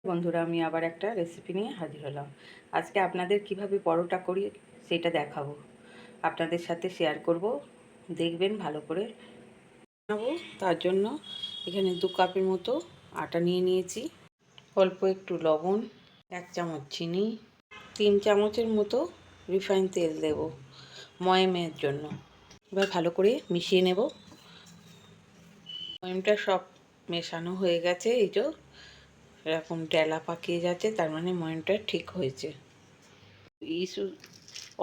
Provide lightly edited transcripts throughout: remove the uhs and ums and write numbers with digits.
বন্ধুরা, আমি আবার একটা রেসিপি নিয়ে হাজির হলাম। আজকে আপনাদের কিভাবে পরোটা করি সেটা দেখাবো, আপনাদের সাথে শেয়ার করব। দেখবেন ভালো করে বানাবো। তার জন্য এখানে 2 কাপের মতো আটা নিয়ে নিয়েছি, অল্প একটু লবণ, 1 চামচ চিনি, 3 চামচের মতো রিফাইন তেল দেব ময়ামের জন্য। এবার ভালো করে মিশিয়ে নেব। ময়ামটা সব মেশানো হয়ে গেছে, এই যে এরকম ডেলা পাকিয়ে যাচ্ছে, তার মানে ময়ামটা ঠিক হয়েছে।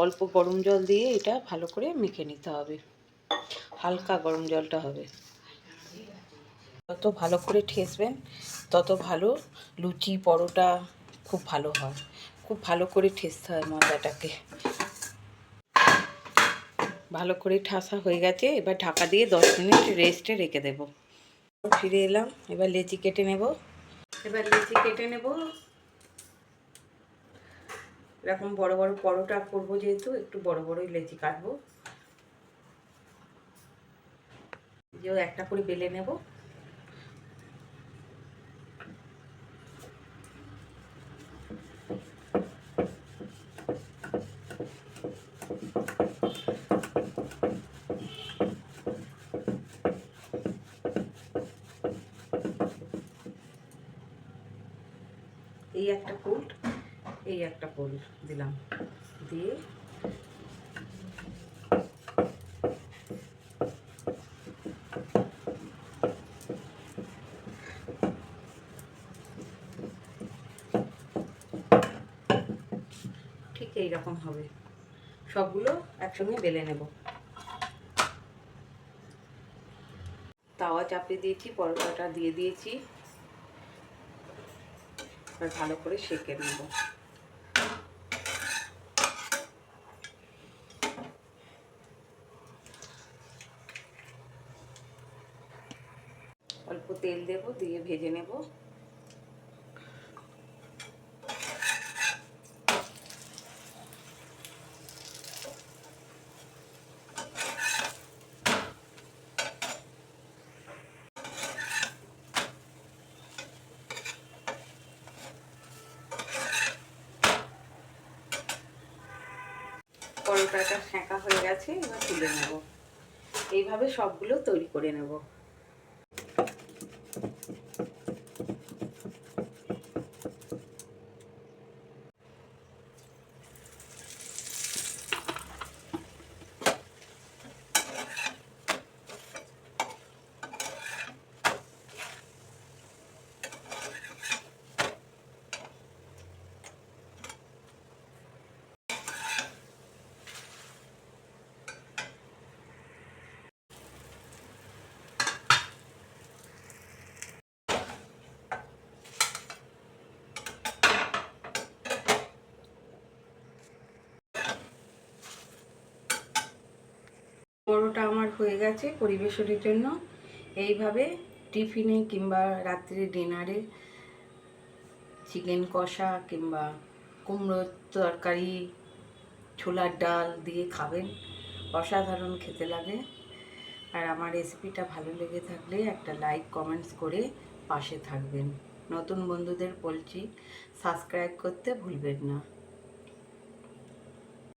অল্প গরম জল দিয়ে এটা ভালো করে মেখে নিতে হবে, হালকা গরম জলটা হবে। যত ভালো করে ঠেসবেন তত ভালো, লুচি পরোটা খুব ভালো হয়। খুব ভালো করে ঠেসতে হয় ময়দাটাকে। ভালো করে ঠাসা হয়ে গেছে, এবার ঢাকা দিয়ে 10 মিনিট রেস্টে রেখে দেব। ফিরে এলাম, এবার লেচি কেটে নেব। এরকম বড় বড় পরোটা করবো, যেহেতু একটু বড় বড়ই লেচি কাটবো। যে একটা করে বেলে নেব। এই একটা ফুল, এই একটা ফুল দিলাম, দিয়ে ঠিক এইরকম হবে। সবগুলো একসঙ্গে বেলে নেব। তাওয়া চাপিয়ে দিয়েছি, পরোটাটা দিয়ে দিয়েছি, আর ভালো করে সেঁকে নেব। অল্প তেল দেব, দিয়ে ভেজে নেব। পরোটাটা সেঁকা হয়ে গেছে, এবার তুলে নেব। এইভাবে সবগুলো তৈরি করে নেব। পরোটা আমার হয়ে গেছে পরিবেশনের জন্য। এইভাবে টিফিনে কিংবা রাত্রে ডিনারে চিকেন কষা কিংবা কুমড়োর তরকারি, ছোলার ডাল দিয়ে খাবেন, অসাধারণ খেতে লাগে। আর আমার রেসিপিটা ভালো লেগে থাকলে একটা লাইক কমেন্টস করে পাশে থাকবেন। নতুন বন্ধুদের বলছি, সাবস্ক্রাইব করতে ভুলবেন না।